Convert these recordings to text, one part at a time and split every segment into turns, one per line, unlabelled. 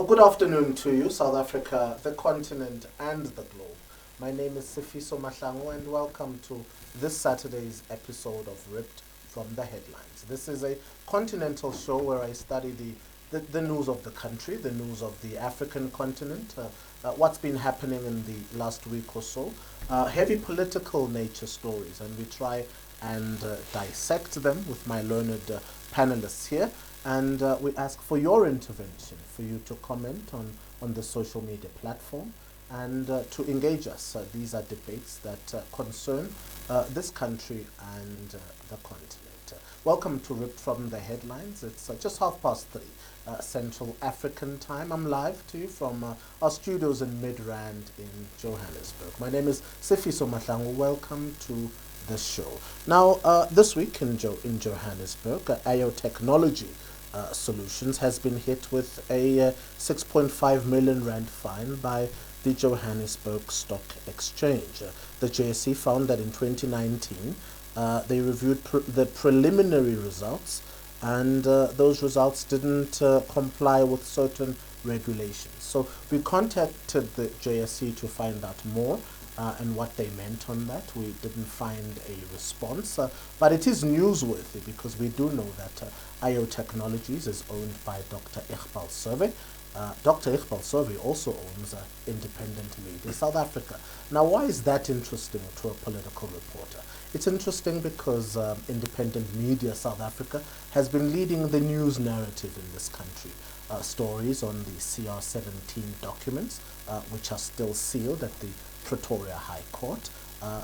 Well, good afternoon to you, South Africa, the continent, and the globe. My name is SFISO MAHLANGU, and welcome to this Saturday's episode of Ripped from the Headlines. This is a continental show where I study the news of the country, the news of the African continent, what's been happening in the last week or so, heavy political nature stories, and we try and dissect them with my learned panelists here. And we ask for your intervention, for you to comment on the social media platform and to engage us. These are debates that concern this country and the continent. Welcome to Ripped from the Headlines. It's just 3:30 Central African time. I'm live to you from our studios in Midrand in Johannesburg. My name is SFISO MAHLANGU. Welcome to the show. Now, this week in Johannesburg, IO Technology Solutions has been hit with a 6.5 million rand fine by the Johannesburg Stock Exchange. The JSE found that in 2019 they reviewed the preliminary results, and those results didn't comply with certain regulations. So we contacted the JSE to find out more and what they meant on that. We didn't find a response, but it is newsworthy because we do know that IO Technologies is owned by Dr. Iqbal Survey. Dr. Iqbal Survey also owns Independent Media South Africa. Now, why is that interesting to a political reporter? It's interesting because Independent Media South Africa has been leading the news narrative in this country. Stories on the CR17 documents, which are still sealed at the Pretoria High Court,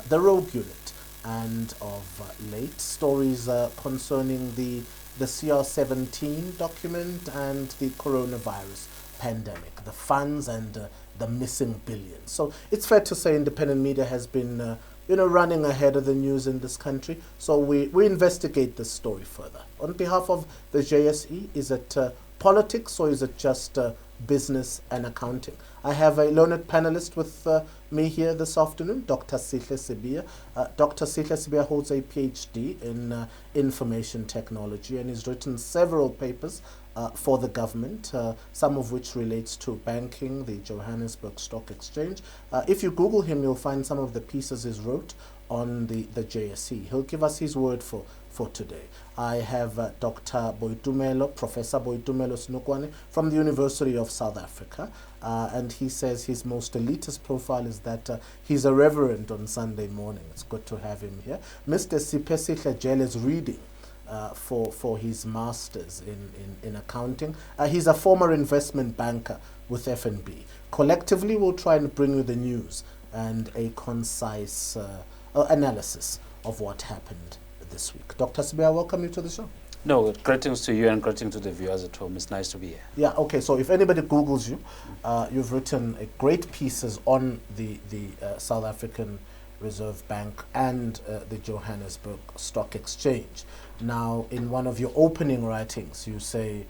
the Rogue Unit, and of late stories concerning the CR17 document and the coronavirus pandemic, the funds and the missing billions. So it's fair to say independent media has been running ahead of the news in this country. So we investigate this story further. On behalf of the JSE, is it politics or is it just business and accounting? I have a learned panelist with me here this afternoon, Dr. Sihle Sibia. Dr. Sihle Sibia holds a PhD in information technology and has written several papers for the government, some of which relates to banking, the Johannesburg Stock Exchange. If you Google him, you'll find some of the pieces he wrote on the JSE. He'll give us his word for today. I have Dr. Boitumelo, Professor Boitumelo Snukwane from the University of South Africa, and he says his most elitist profile is that he's a reverend on Sunday morning. It's good to have him here. Mr. Sipesihle Jele is reading for his master's in accounting. He's a former investment banker with FNB. Collectively, we'll try and bring you the news and a concise analysis of what happened this week. Dr. Sibia, welcome you to the show.
No, greetings to you and greetings to the viewers at home. It's nice to be here.
Yeah, okay, so if anybody Googles you, you've written great pieces on the South African Reserve Bank and the Johannesburg Stock Exchange. Now, in one of your opening writings, you say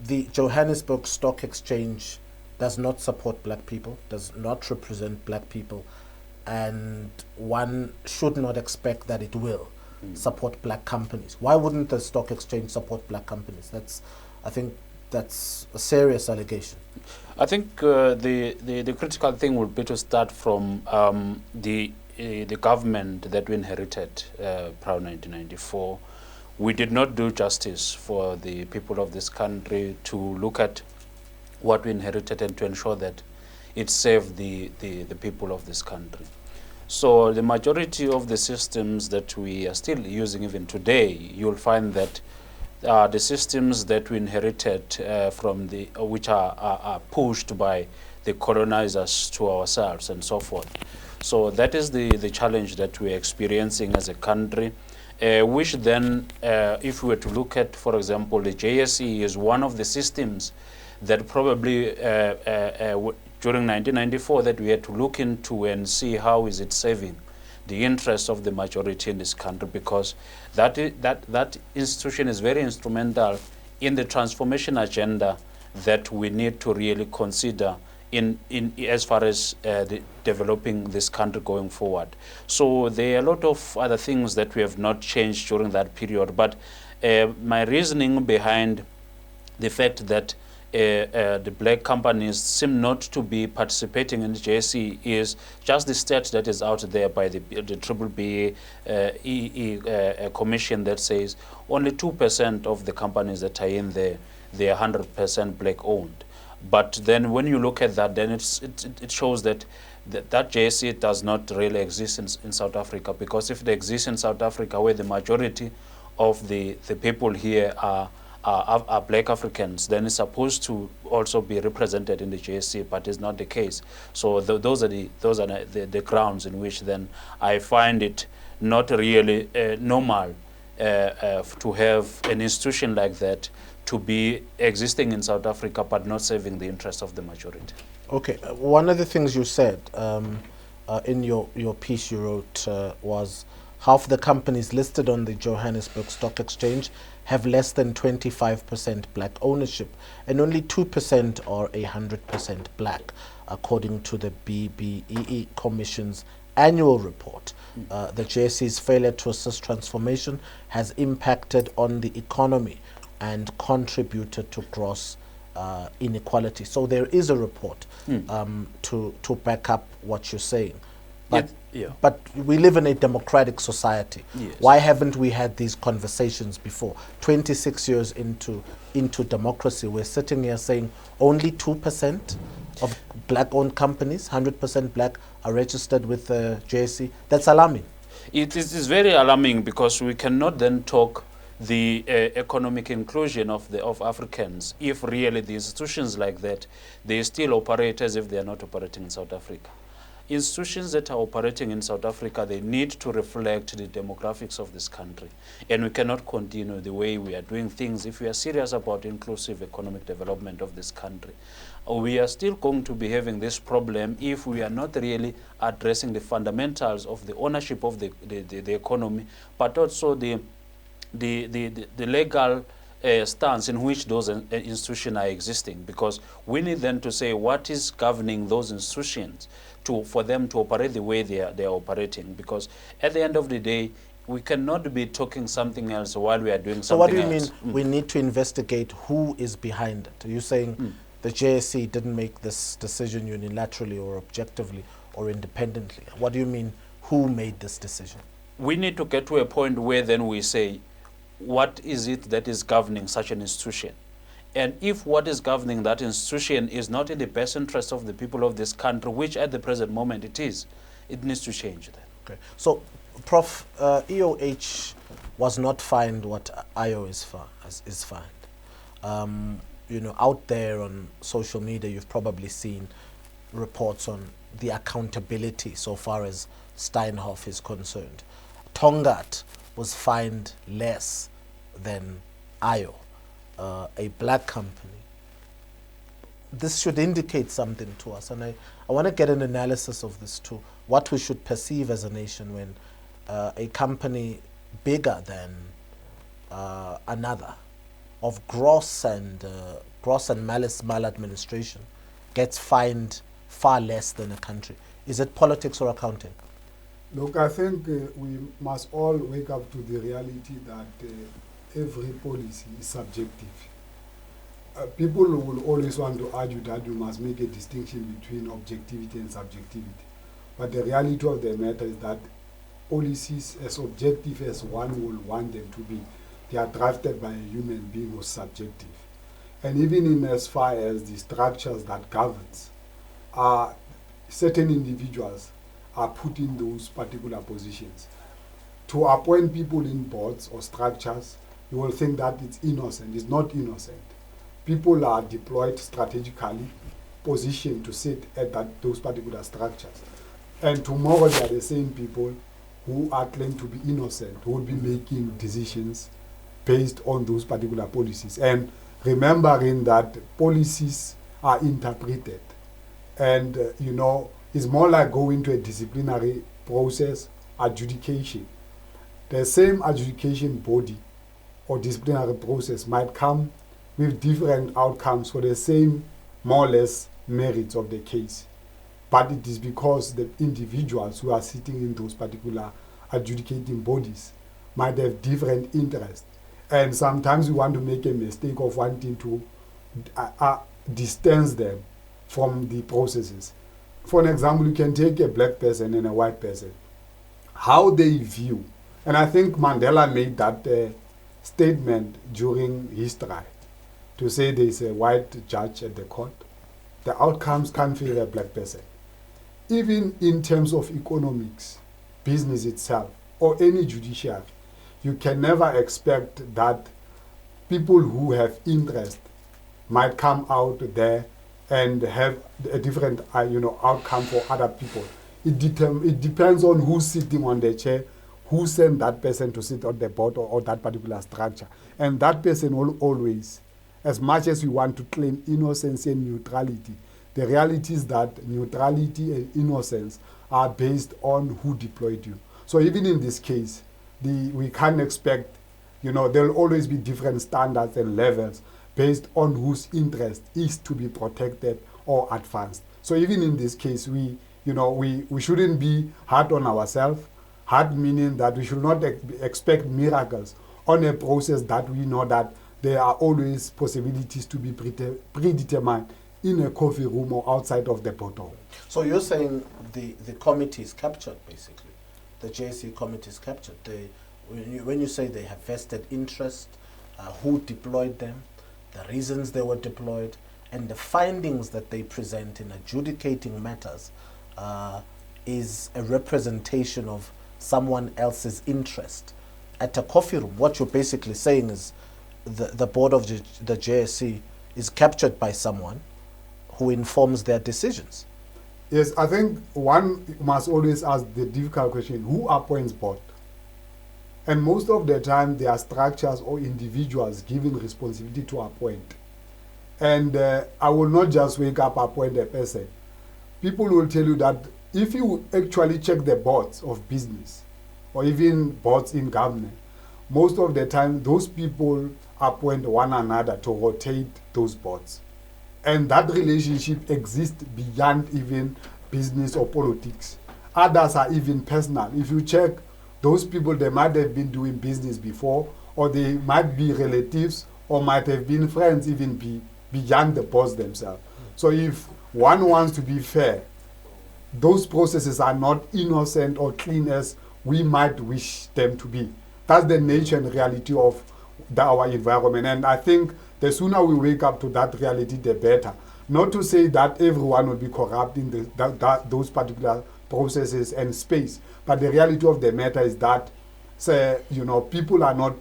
the Johannesburg Stock Exchange does not support black people, does not represent black people, and one should not expect that it will support black companies. Why wouldn't the stock exchange support black companies? I think that's a serious allegation.
I think the critical thing would be to start from the government that we inherited prior 1994. We did not do justice for the people of this country to look at what we inherited and to ensure that it served the people of this country. So the majority of the systems that we are still using even today, you'll find that the systems that we inherited from which are pushed by the colonizers to ourselves and so forth. So that is the challenge that we're experiencing as a country, which then, if we were to look at, for example, the JSE is one of the systems that probably during 1994 that we had to look into and see how is it serving the interests of the majority in this country, because that institution is very instrumental in the transformation agenda that we need to really consider in as far as developing this country going forward. So there are a lot of other things that we have not changed during that period, but my reasoning behind the fact that the black companies seem not to be participating in the JSE is just the stat that is out there by the BBBE commission that says only 2% of the companies that are in there, they are 100% black owned. But then when you look at that, then it shows that that JSE does not really exist in South Africa, because if it exists in South Africa, where the majority of the people here are black Africans, then it's supposed to also be represented in the JSE, but it's not the case. So those are the grounds in which then I find it not really normal to have an institution like that to be existing in South Africa but not serving the interests of the majority.
Okay, one of the things you said in your piece you wrote was half the companies listed on the Johannesburg Stock Exchange have less than 25% black ownership, and only 2% are 100% black, according to the BBEE Commission's annual report. The JSE's failure to assist transformation has impacted on the economy and contributed to gross inequality. So there is a report to back up what you're saying. But, but we live in a democratic society.
Yes.
Why haven't we had these conversations before? 26 years into democracy, we're sitting here saying only 2% of black-owned companies, 100% black, are registered with the JSE. That's alarming.
It is very alarming, because we cannot then talk the economic inclusion of Africans if really the institutions like that, they still operate as if they are not operating in South Africa. Institutions that are operating in South Africa, they need to reflect the demographics of this country. And we cannot continue the way we are doing things if we are serious about inclusive economic development of this country. We are still going to be having this problem if we are not really addressing the fundamentals of the ownership of the economy, but also the legal stance in which those institutions are existing, because we need then to say what is governing those institutions for them to operate the way they are operating, because at the end of the day, we cannot be talking something else while we are doing something else. So
what do you mean we need to investigate who is behind it? Are you saying the JSE didn't make this decision unilaterally or objectively or independently? What do you mean, who made this decision?
We need to get to a point where then we say, what is it that is governing such an institution? And if what is governing that institution is not in the best interest of the people of this country, which at the present moment it is, it needs to change then.
Okay. So, Prof, EOH was not fined what IO is fined. You know, out there on social media, you've probably seen reports on the accountability so far as Steinhoff is concerned. Tongaat was fined less than IO, a black company. This should indicate something to us, and I want to get an analysis of this too. What we should perceive as a nation when a company bigger than another of gross and maladministration gets fined far less than a country. Is it politics or accounting?
Look, I think we must all wake up to the reality that every policy is subjective. People will always want to argue that you must make a distinction between objectivity and subjectivity. But the reality of the matter is that policies, as objective as one will want them to be, they are drafted by a human being who's subjective. And even in as far as the structures that governs, certain individuals are put in those particular positions. To appoint people in boards or structures, you will think that it's innocent. It's not innocent. People are deployed strategically, positioned to sit at those particular structures. And tomorrow they are the same people who are claimed to be innocent, who will be making decisions based on those particular policies. And remembering that policies are interpreted. And, you know, it's more like going to a disciplinary process, adjudication. The same adjudication body or disciplinary process might come with different outcomes for the same, more or less, merits of the case. But it is because the individuals who are sitting in those particular adjudicating bodies might have different interests. And sometimes we want to make a mistake of wanting to distance them from the processes. For an example, you can take a black person and a white person, how they view, and I think Mandela made that statement during his trial, to say there is a white judge at the court, the outcomes can't favor a black person. Even in terms of economics, business itself, or any judiciary, you can never expect that people who have interest might come out there and have a different outcome for other people. It depends on who's sitting on the chair, who sent that person to sit on the board or that particular structure. And that person will always, as much as we want to claim innocence and neutrality, the reality is that neutrality and innocence are based on who deployed you. So even in this case, we can't expect, there will always be different standards and levels based on whose interest is to be protected or advanced. So even in this case, we shouldn't be hard on ourselves, hard meaning that we should not expect miracles on a process that we know that there are always possibilities to be predetermined in a coffee room or outside of the bottle.
So you're saying the committee is captured, basically. The JSE committee is captured. When you say they have vested interest, who deployed them, the reasons they were deployed, and the findings that they present in adjudicating matters is a representation of someone else's interest. At a coffee room, what you're basically saying is the board of the JSE is captured by someone who informs their decisions.
Yes, I think one must always ask the difficult question, who appoints board? And most of the time, there are structures or individuals given responsibility to appoint. And I will not just wake up, appoint a person. People will tell you that if you actually check the boards of business, or even boards in government, most of the time, those people appoint one another to rotate those boards. And that relationship exists beyond even business or politics. Others are even personal. If you check, those people, they might have been doing business before, or they might be relatives, or might have been friends even beyond the boss themselves. So if one wants to be fair, those processes are not innocent or clean as we might wish them to be. That's the nature and reality of our environment. And I think the sooner we wake up to that reality, the better. Not to say that everyone will be corrupt in those particular processes and space, but the reality of the matter is that people are not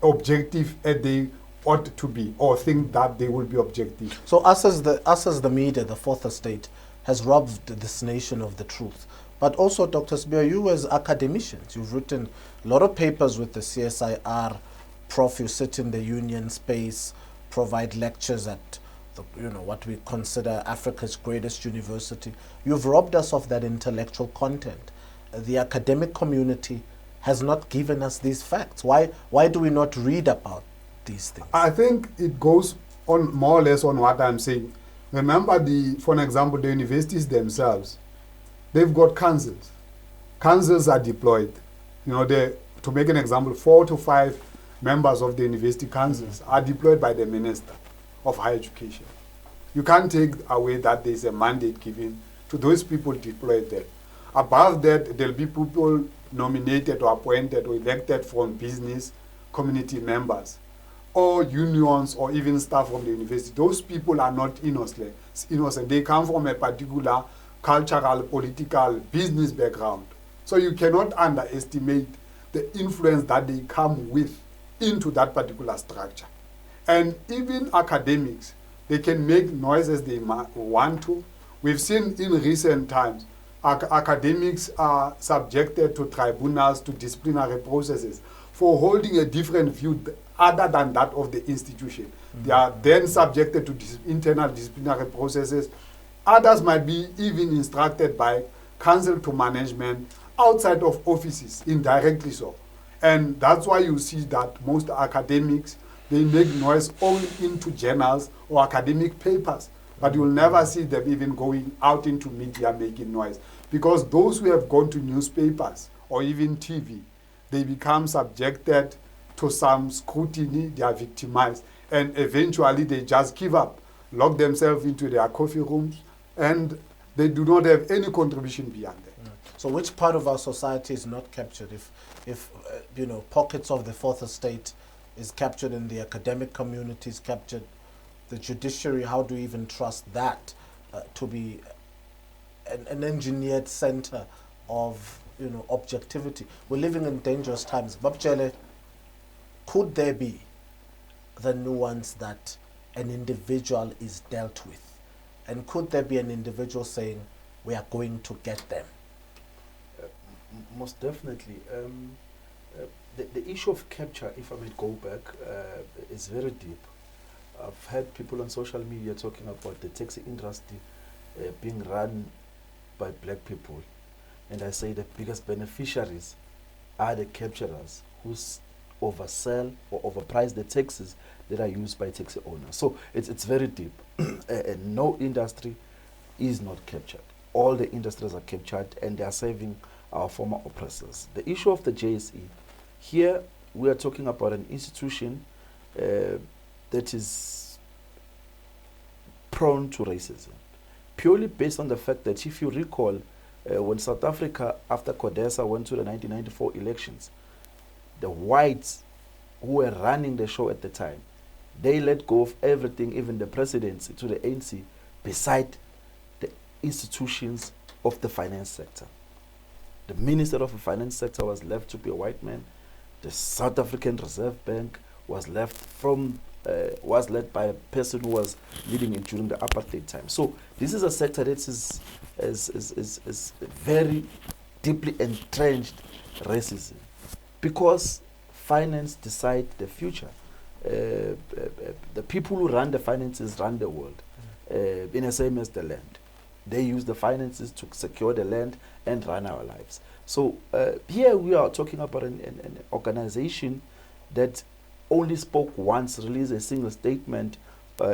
objective as they ought to be, or think that they will be objective.
So us as the media, the fourth estate, has robbed this nation of the truth. But also, Dr. Sibia, you as academicians, you've written a lot of papers with the CSIR. Prof, you sit in the union space, provide lectures at what we consider Africa's greatest university. You've robbed us of that intellectual content. The academic community has not given us these facts. Why do we not read about these things?
I think it goes on more or less on what I'm saying. Remember, for an example, the universities themselves, they've got councils. Councils are deployed. To make an example, 4 to 5 members of the university councils are deployed by the Minister of Higher Education. You can't take away that there's a mandate given to those people deployed there. Above that, there'll be people nominated or appointed or elected from business community members or unions or even staff from the university. Those people are not innocent. They come from a particular cultural, political, business background. So you cannot underestimate the influence that they come with into that particular structure. And even academics, they can make noise as they want to. We've seen in recent times, academics are subjected to tribunals, to disciplinary processes for holding a different view other than that of the institution. Mm-hmm. They are then subjected to internal disciplinary processes. Others might be even instructed by council to management outside of offices, indirectly so. And that's why you see that most academics, they make noise only into journals or academic papers, but you'll never see them even going out into media making noise. Because those who have gone to newspapers or even TV, they become subjected to some scrutiny, they are victimized. and eventually they just give up, lock themselves into their coffee rooms, and they do not have any contribution beyond that.
So which part of our society is not captured? If you know, pockets of the fourth estate is captured and the academic community is captured, the judiciary, how do you even trust that to be an engineered center of, you know, objectivity? We're living in dangerous times. Babjele, could there be the nuance that an individual is dealt with? And could there be an individual saying, we are going to get them?
Most definitely. The issue of capture, if I may go back, is very deep. I've heard people on social media talking about the taxi industry being run by black people. And I say the biggest beneficiaries are the capturers who oversell or overprice the taxis that are used by taxi owners. So it's very deep. And no industry is not captured. All the industries are captured and they are serving our former oppressors. The issue of the JSE, here we are talking about an institution that is prone to racism, purely based on the fact that, if you recall, when South Africa, after CODESA, went to the 1994 elections, the whites who were running the show at the time, they let go of everything, even the presidency, to the ANC, beside the institutions of the finance sector. The minister of the finance sector was left to be a white man. The South African Reserve Bank was led by a person who was leading it during the apartheid time. So this is a sector that is very deeply entrenched racism, because finance decide the future. The people who run the finances run the world, in the same as the land. They use the finances to secure the land and run our lives. So here we are talking about an organization that only spoke once, released a single statement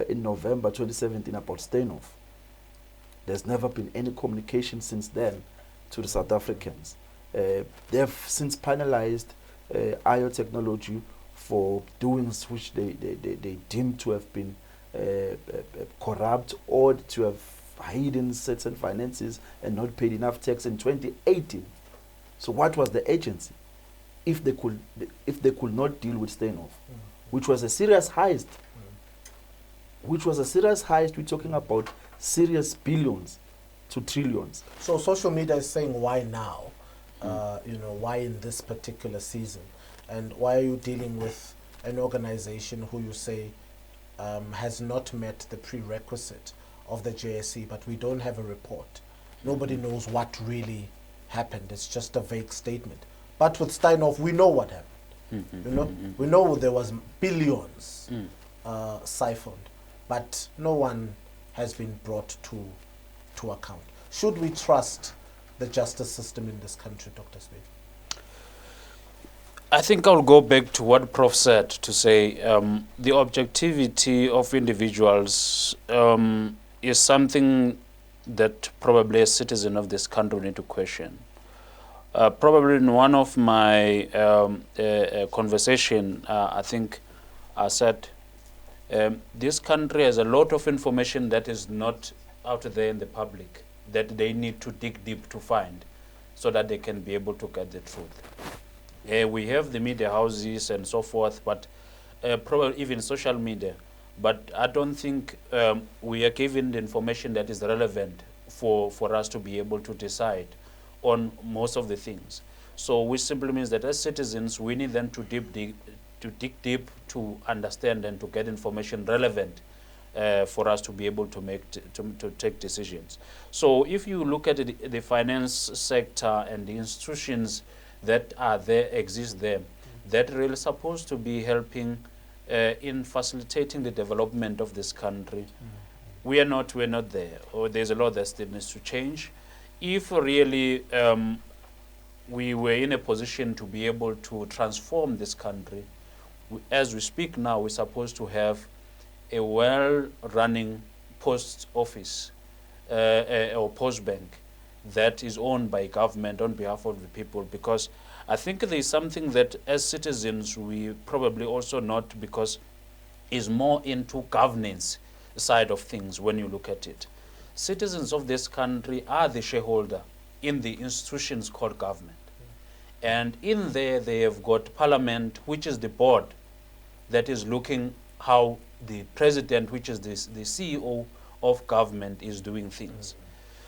in November 2017 about Steinhoff. There's never been any communication since then to the South Africans. They've since penalized IO Technology for doings which they deem to have been corrupt, or to have hidden certain finances and not paid enough tax in 2018. So what was the agency? If they could not deal with Steinhoff, which was a serious heist, we're talking about serious billions to trillions.
So social media is saying, why now? You know, why in this particular season? And why are you dealing with an organization who you say has not met the prerequisite of the JSE, but we don't have a report? Nobody knows what really happened. It's just a vague statement. But with Steinhoff, we know what happened. You know, we know there was billions siphoned, but no one has been brought to account. Should we trust the justice system in this country, Dr. Smith?
I think I'll go back to what Prof said, to say the objectivity of individuals is something that probably a citizen of this country need to question. Probably in one of my conversation, I think I said, this country has a lot of information that is not out there in the public, that they need to dig deep to find, so that they can be able to get the truth. We have the media houses and so forth, but probably even social media. But I don't think we are given the information that is relevant for us to be able to decide on most of the things. So which simply means that as citizens, we need them to dig deep to understand and to get information relevant for us to be able to make to take decisions. So if you look at the finance sector and the institutions that are there, exist there, that really supposed to be helping in facilitating the development of this country. We're not there, or there's a lot that still needs to change. If really we were in a position to be able to transform this country, as we speak now, we're supposed to have a well-running post office or post bank that is owned by government on behalf of the people, because I think there's something that as citizens we probably also not, because is more into governance side of things when you look at it. Citizens of this country are the shareholder in the institutions called government. And in there, they have got parliament, which is the board that is looking how the president, which is the CEO of government, is doing things.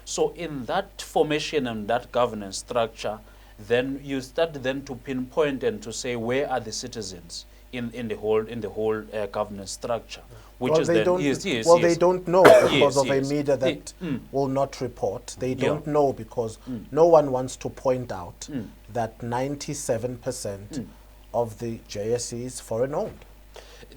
So in that formation and that governance structure, then you start then to pinpoint and to say where are the citizens in the whole governance structure, which
well,
is
they
then
don't,
yes.
they don't know because of a
yes.
media that will not report. They
Yeah.
don't know because no one wants to point out that 97% of the JSE is foreign owned.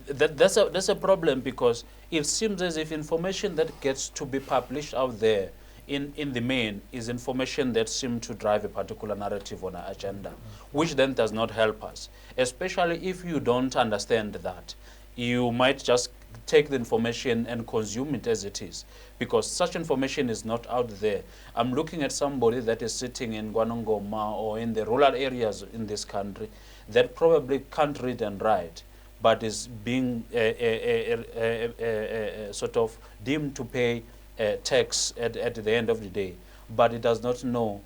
That's a problem, because it seems as if information that gets to be published out there in the main is information that seems to drive a particular narrative on an agenda, which then does not help us, especially if you don't understand that. You might just take the information and consume it as it is, because such information is not out there. I'm looking at somebody that is sitting in Guanongoma or in the rural areas in this country that probably can't read and write, but is being sort of deemed to pay tax at the end of the day, but it does not know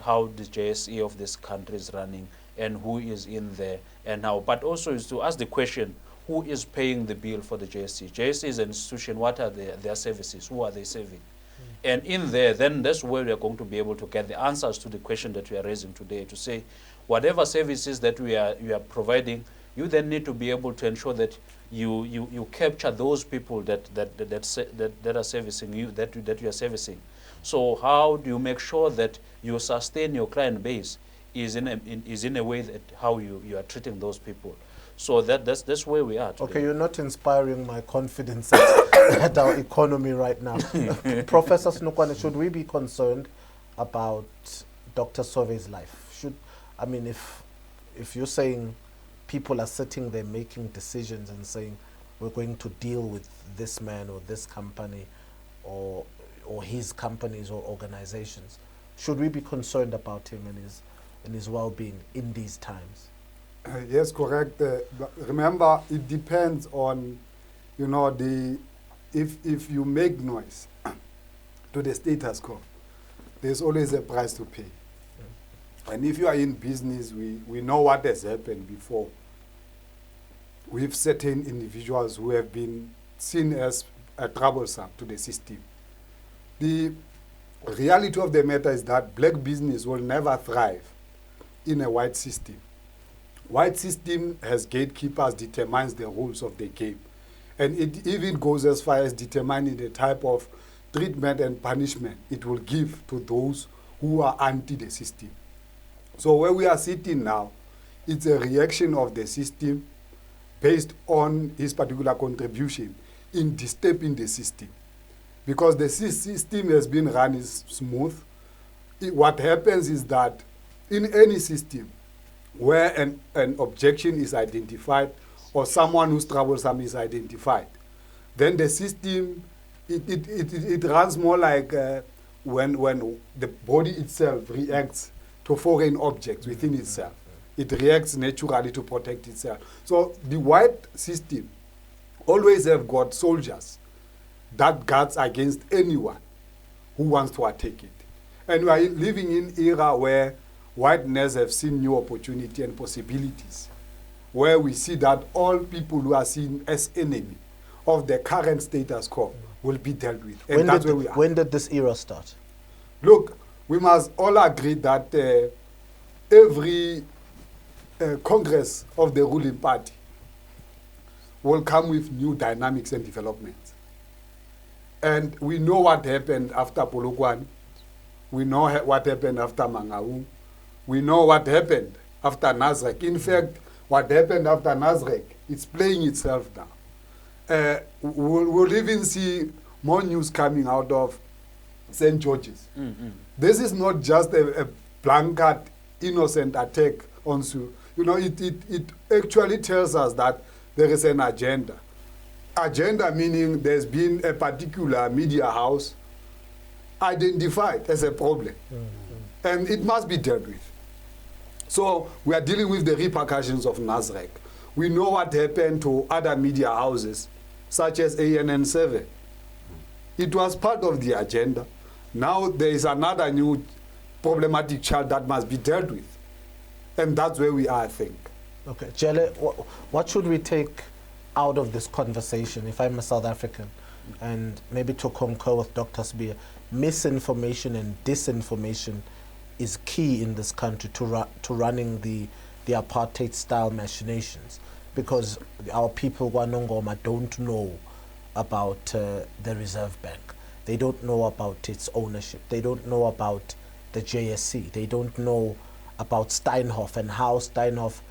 how the JSE of this country is running and who is in there and how. But also is to ask the question, who is paying the bill for the JSE? JSE is an institution. What are their services? Who are they serving? And in there, then that's where we are going to be able to get the answers to the question that we are raising today, to say whatever services that we are providing, you then need to be able to ensure that you capture those people that are servicing you, that you are servicing. So how do you make sure that you sustain your client base is in a way that how you are treating those people? So that's where we are today.
Okay, you're not inspiring my confidence at our economy right now. Professor Snukwane, should we be concerned about Dr. Sove's life? If you're saying people are sitting there making decisions and saying we're going to deal with this man or this company or his companies or organizations, should we be concerned about him and his well-being in these times?
Yes, correct. But remember, it depends on, if you make noise to the status quo, there's always a price to pay. And if you are in business, we know what has happened before. We have certain individuals who have been seen as troublesome to the system. The reality of the matter is that black business will never thrive in a white system. White system has gatekeepers, determines the rules of the game. And it even goes as far as determining the type of treatment and punishment it will give to those who are anti the system. So where we are sitting now, it's a reaction of the system based on his particular contribution in disturbing the system. Because the system has been run smooth, what happens is that in any system where an objection is identified or someone who's troublesome is identified, then the system, it runs more like when the body itself reacts to foreign objects within itself. It reacts naturally to protect itself. So the white system always have got soldiers that guards against anyone who wants to attack it. And we are living in an era where whiteness have seen new opportunity and possibilities, where we see that all people who are seen as enemy of the current status quo will be dealt with. And that's where we are.
When did this era start?
Look, we must all agree that every Congress of the ruling party will come with new dynamics and developments. And we know what happened after Polokwane. We know what happened after MAHLANGU. We know what happened after Nasrec. In fact, what happened after Nasrec, it's playing itself now. We'll even see more news coming out of St. George's. This is not just a blanket, innocent attack on Sioux. It actually tells us that there is an agenda. Agenda meaning there's been a particular media house identified as a problem. And it must be dealt with. So we are dealing with the repercussions of Nasrec. We know what happened to other media houses, such as ANN7. It was part of the agenda. Now there is another new problematic child that must be dealt with. And that's where we are, I think.
Okay, Jelle, what should we take out of this conversation, if I'm a South African, and maybe to concur with Dr. Spear, misinformation and disinformation is key in this country to running the apartheid-style machinations, because our people, Wanongoma, don't know about the Reserve Bank. They don't know about its ownership. They don't know about the JSC. They don't know about Steinhoff and how Steinhoff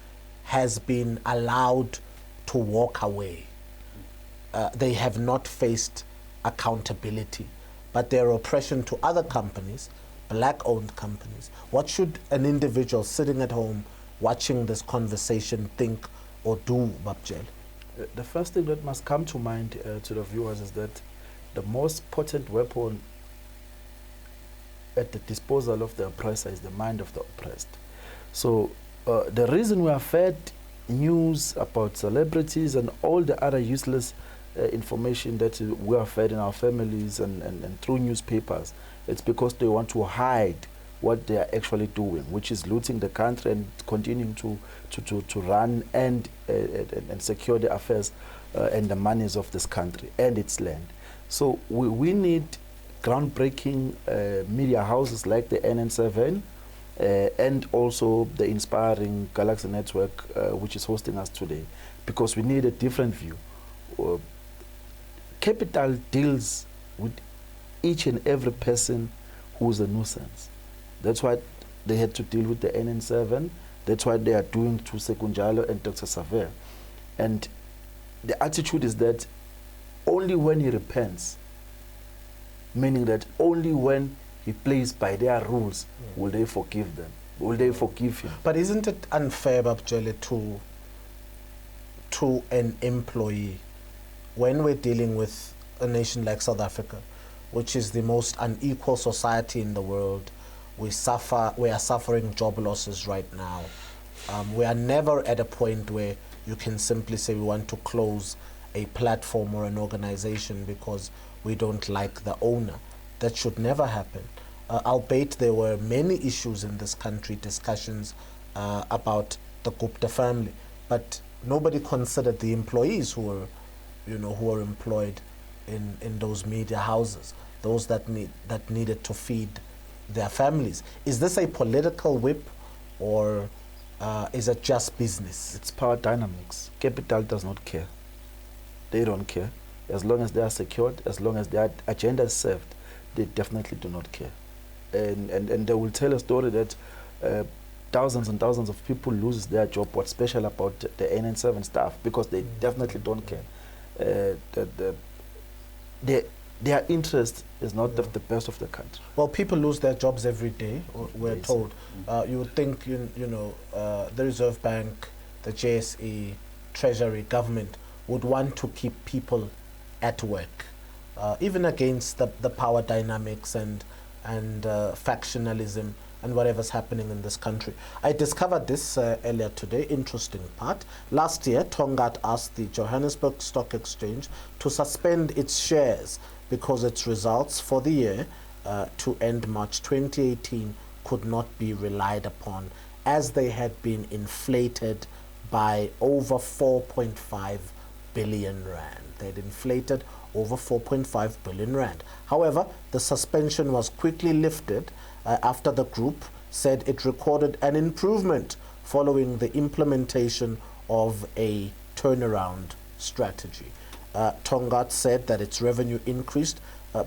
has been allowed to walk away. They have not faced accountability, but their oppression to other companies, black-owned companies. What should an individual sitting at home watching this conversation think or do, Babjel?
The first thing that must come to mind to the viewers is that the most potent weapon at the disposal of the oppressor is the mind of the oppressed. So the reason we are fed news about celebrities and all the other useless information that we are fed in our families and through newspapers, it's because they want to hide what they are actually doing, which is looting the country and continuing to run and secure the affairs and the monies of this country and its land. So we need groundbreaking media houses like the NN7 and also the inspiring Galaxy Network, which is hosting us today, because we need a different view. Capital deals with each and every person who's a nuisance. That's why they had to deal with the NN7. That's why they are doing to Sekunjalo and Dr. Saver. And the attitude is that only when he repents, meaning that only when he plays by their rules will they forgive them, will they forgive him.
But isn't it unfair, Babjele, to an employee, when we're dealing with a nation like South Africa, which is the most unequal society in the world? We are suffering job losses right now. We are never at a point where you can simply say we want to close a platform or an organization because we don't like the owner. That should never happen. Albeit there were many issues in this country, discussions about the Gupta family, but nobody considered the employees who were employed in those media houses, those that needed to feed their families. Is this a political whip, or is it just business?
It's power dynamics. Capital does not care. They don't care. As long as they are secured, as long as their agenda is served, they definitely do not care. And they will tell a story that thousands and thousands of people lose their job. What's special about the NN7 staff? Because they definitely don't care. Their interest is not the best of the country.
Well, people lose their jobs every day, we're told. You would think, the Reserve Bank, the JSE, Treasury, government would want to keep people at work, even against the power dynamics and factionalism and whatever's happening in this country. I discovered this earlier today, interesting part. Last year, Tongaat asked the Johannesburg Stock Exchange to suspend its shares because its results for the year to end March 2018 could not be relied upon, as they had been inflated by over 4.5 billion rand. They'd inflated over 4.5 billion rand. However, the suspension was quickly lifted after the group said it recorded an improvement following the implementation of a turnaround strategy. Tongaat said that its revenue increased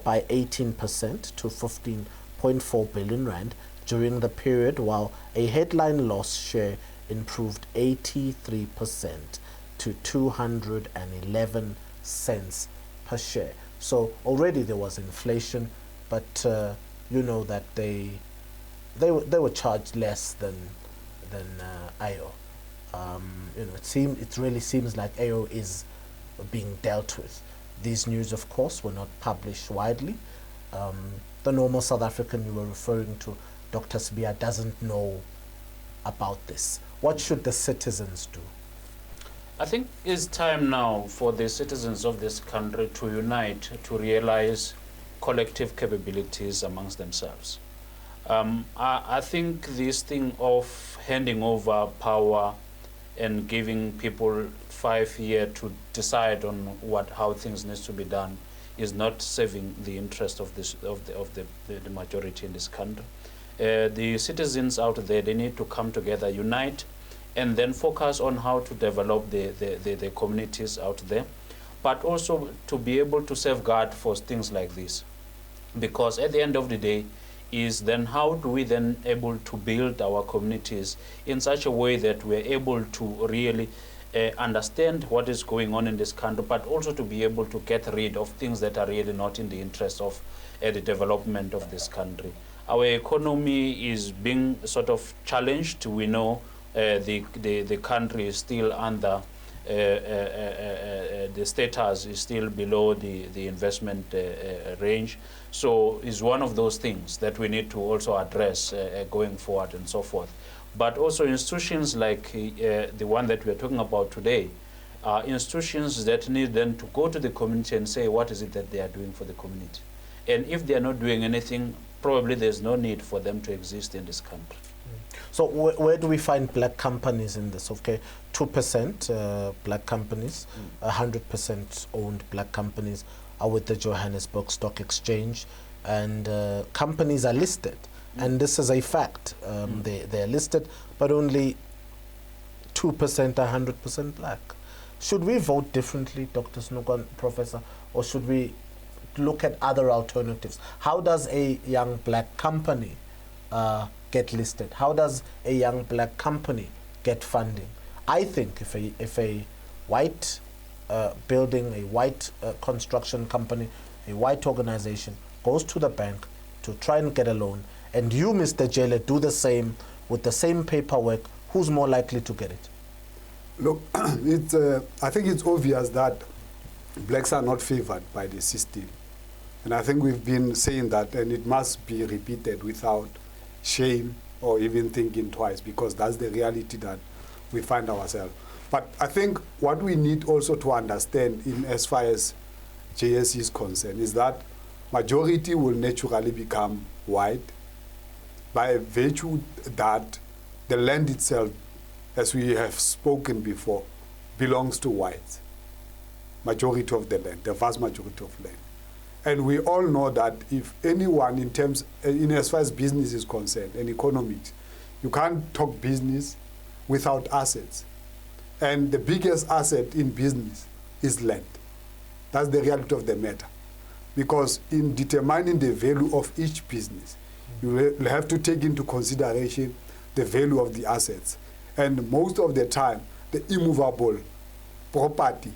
by 18% to 15.4 billion rand during the period, while a headline loss share improved 83% to 211 cents per share. So already there was inflation, but you know that they were charged less than AO. It really seems like AO is being dealt with. These news, of course, were not published widely. The normal South African you were referring to, Dr. Sibia, doesn't know about this. What should the citizens do?
I think it's time now for the citizens of this country to unite, to realize collective capabilities amongst themselves. I think this thing of handing over power and giving people 5 years to decide on how things need to be done is not serving the interest of the majority in this country. The citizens out there, they need to come together, unite, and then focus on how to develop the communities out there, but also to be able to safeguard for things like this. Because at the end of the day, is then how do we then able to build our communities in such a way that we're able to really understand what is going on in this country, but also to be able to get rid of things that are really not in the interest of the development of this country. Our economy is being sort of challenged. We know the country is still under the status is still below the investment range. So it's one of those things that we need to also address going forward and so forth. But also institutions like the one that we're talking about today are institutions that need then to go to the community and say what is it that they are doing for the community. And if they are not doing anything, probably there's no need for them to exist in this country.
So where do we find black companies in this? Okay, 2% black companies, 100% owned black companies are with the Johannesburg Stock Exchange, and companies are listed. And this is a fact. They're listed, but only 2% are 100% black. Should we vote differently, Dr. Snookwan, Professor, or should we look at other alternatives? How does a young black company get listed? How does a young black company get funding? I think if a white building, a white construction company, a white organization goes to the bank to try and get a loan, and you, Mr. Jailer, do the same with the same paperwork, who's more likely to get it?
Look, I think it's obvious that blacks are not favored by the system. And I think we've been saying that, and it must be repeated without shame or even thinking twice, because that's the reality that we find ourselves. But I think what we need also to understand in as far as JSE is concerned is that majority will naturally become white by virtue that the land itself, as we have spoken before, belongs to whites. Majority of the land, the vast majority of land. And we all know that if anyone in as far as business is concerned and economics, you can't talk business without assets. And the biggest asset in business is land. That's the reality of the matter. Because in determining the value of each business, you will have to take into consideration the value of the assets. And most of the time, the immovable property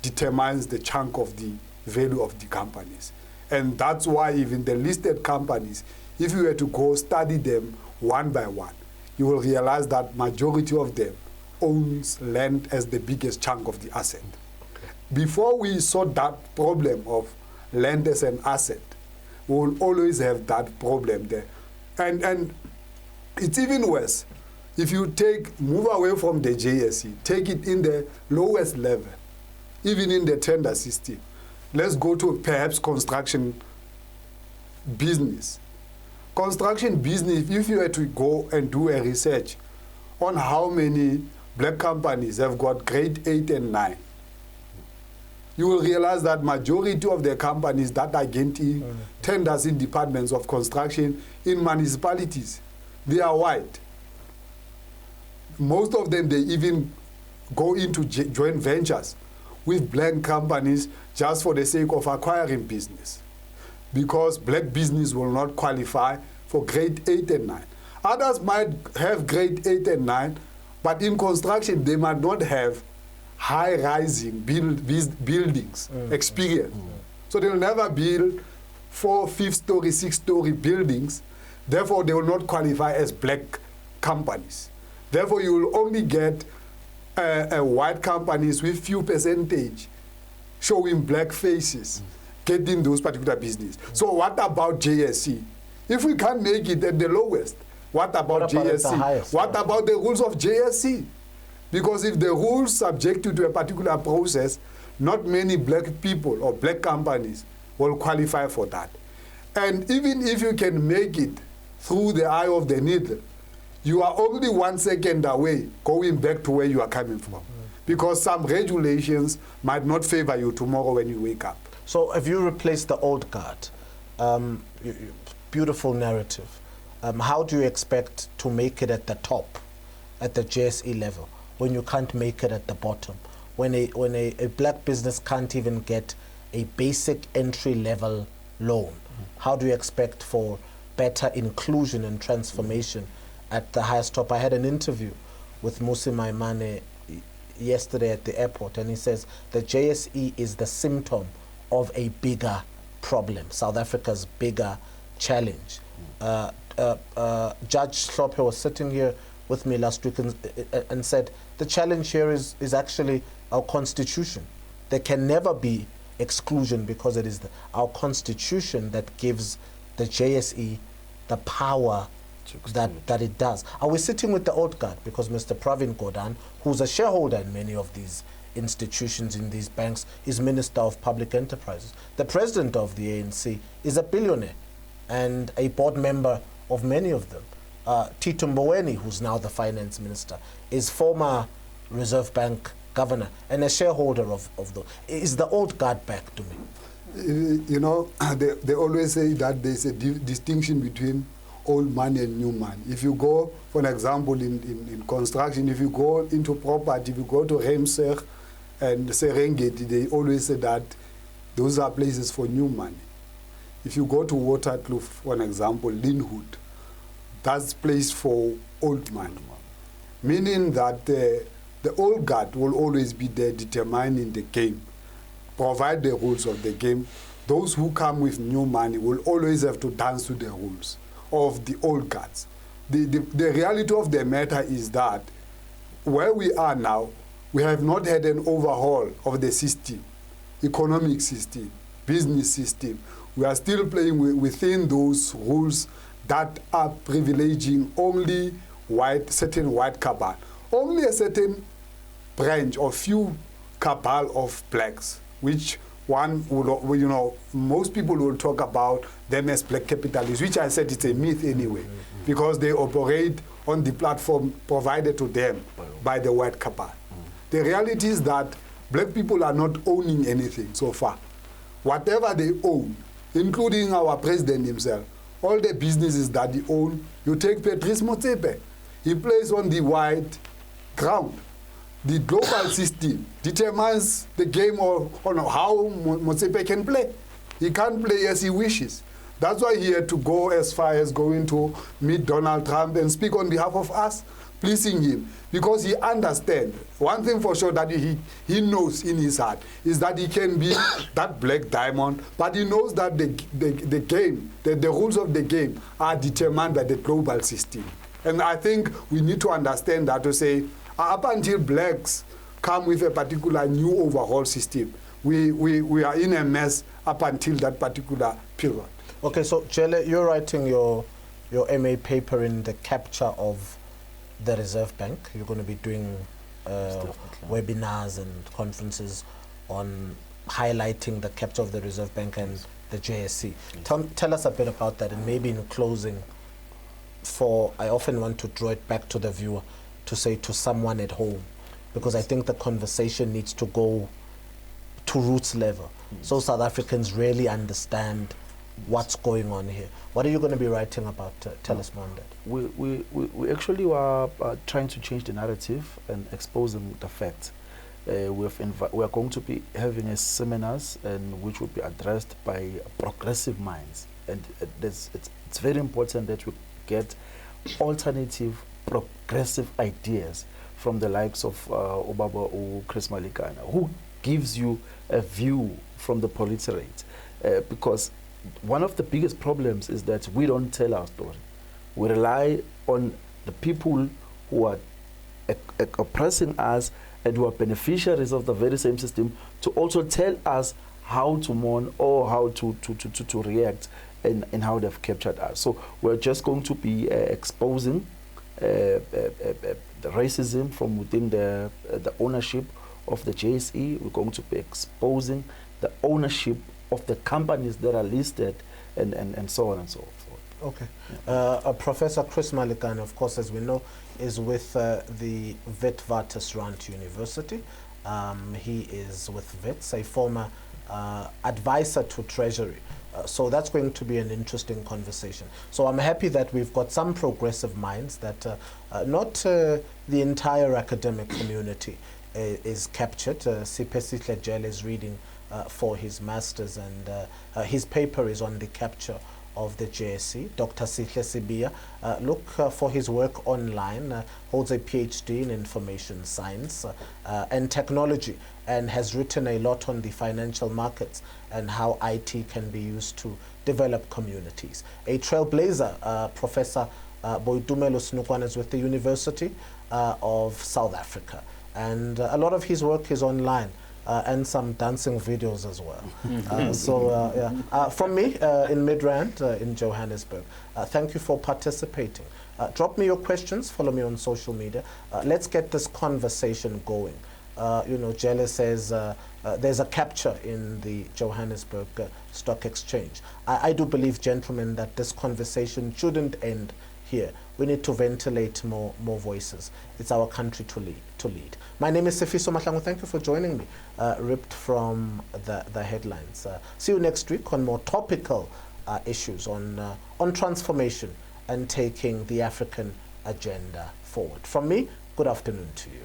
determines the chunk of the value of the companies. And that's why even the listed companies, if you were to go study them one by one, you will realize that majority of them owns land as the biggest chunk of the asset. Okay. Before we saw that problem of land as an asset, we will always have that problem there. And it's even worse. If you move away from the JSE, take it in the lowest level, even in the tender system. Let's go to perhaps construction business. Construction business, if you were to go and do a research on how many black companies have got grade 8 and 9, you will realize that majority of the companies that are getting tenders in departments of construction in municipalities, they are white. Most of them, they even go into joint ventures with black companies just for the sake of acquiring business, because black business will not qualify for grade 8 and 9. Others might have grade 8 and 9, but in construction they might not have high-rising buildings experience. So they will never build 4, 5-story, 6-story buildings. Therefore, they will not qualify as black companies. Therefore, you will only get white companies with few percentage showing black faces getting those particular business. So what about JSE? If we can't make it at the lowest, what about JSE? What about the rules of JSE? Because if the rules subject you to a particular process, not many black people or black companies will qualify for that. And even if you can make it through the eye of the needle, you are only 1 second away going back to where you are coming from. Because some regulations might not favor you tomorrow when you wake up.
So if you replace the old guard, beautiful narrative, how do you expect to make it at the top, at the JSE level, when you can't make it at the bottom? When a black business can't even get a basic entry-level loan, how do you expect for better inclusion and transformation at the highest top? I had an interview with Musi Maimane yesterday at the airport, and he says the JSE is the symptom of a bigger problem, South Africa's bigger challenge. Judge Hlophe was sitting here with me last week and said the challenge here is actually our constitution. There can never be exclusion because it is our constitution that gives the JSE the power that it does. Are we sitting with the old guard? Because Mr. Pravin Gordhan, who's a shareholder in many of these institutions, in these banks, is Minister of Public Enterprises. The president of the ANC is a billionaire and a board member of many of them. Tito Mboweni, who's now the finance minister, is former Reserve Bank governor and a shareholder of those. Is the old guard back to me?
You know, they always say that there's a distinction between old money and new money. If you go, for example, in construction, if you go into property, if you go to Remseg and Serengeti, they always say that those are places for new money. If you go to Waterkloof, for example, Linwood, that's place for old money. Meaning that the old guard will always be there determining the game, provide the rules of the game. Those who come with new money will always have to dance to the rules of the old guards. The reality of the matter is that where we are now, we have not had an overhaul of the system, economic system, business system. We are still playing within those rules that are privileging only certain white cabal, only a certain branch or few cabal of blacks, which one would, you know, most people will talk about them as black capitalists, which I said it's a myth anyway, because they operate on the platform provided to them by the white cabal. The reality is that black people are not owning anything so far. Whatever they own, including our president himself, all the businesses that he owns, you take Patrice Motsepe, he plays on the white ground. The global system determines the game on how Motsepe can play. He can't play as he wishes. That's why he had to go as far as going to meet Donald Trump and speak on behalf of us, pleasing him, because he understands. One thing for sure that he knows in his heart is that he can be that black diamond, but he knows that the game, the rules of the game are determined by the global system. And I think we need to understand that, to say, up until blacks come with a particular new overhaul system, we are in a mess up until that particular period.
Okay, so Jelle, you're writing your MA paper in the capture of the Reserve Bank. You're going to be doing webinars and conferences on highlighting the capture of the Reserve Bank and the JSE. Tell us a bit about that, and maybe in closing, I often want to draw it back to the viewer, to say to someone at home, because I think the conversation needs to go to roots level, so South Africans really understand what's going on here. What are you going to be writing about? Tell us more on that.
We actually were trying to change the narrative and exposing the facts. We are going to be having seminars which will be addressed by progressive minds, and it's very important that we get alternative progressive ideas from the likes of Obaba or Chris Malikana, who gives you a view from the proletaire, because one of the biggest problems is that we don't tell our story. We rely on the people who are oppressing us and who are beneficiaries of the very same system to also tell us how to mourn or how to react and how they've captured us. So we're just going to be exposing the racism from within the ownership of the JSE. We're going to be exposing the ownership of the companies that are listed, and so on and so forth.
Okay. Professor Chris Malikane, of course, as we know, is with the Witwatersrand University. He is with WITS, a former advisor to Treasury. So that's going to be an interesting conversation. So I'm happy that we've got some progressive minds, that not the entire academic community is captured. Sipesihle Jele is reading for his master's, and his paper is on the capture of the JSE. Dr. Sihle Sibia, look for his work online, holds a PhD in information science and technology, and has written a lot on the financial markets and how IT can be used to develop communities. A trailblazer, Professor Boitumelo Snukwan, is with the University of South Africa, and a lot of his work is online. And some dancing videos as well. From me in Midrand in Johannesburg, thank you for participating. Drop me your questions, follow me on social media. Let's get this conversation going. Jelle says there's a capture in the Johannesburg Stock Exchange. I do believe, gentlemen, that this conversation shouldn't end here. We need to ventilate more voices. It's our country to lead. My name is SFISO MAHLANGU. Thank you for joining me, ripped from the headlines. See you next week on more topical issues on transformation and taking the African agenda forward. From me, good afternoon to you.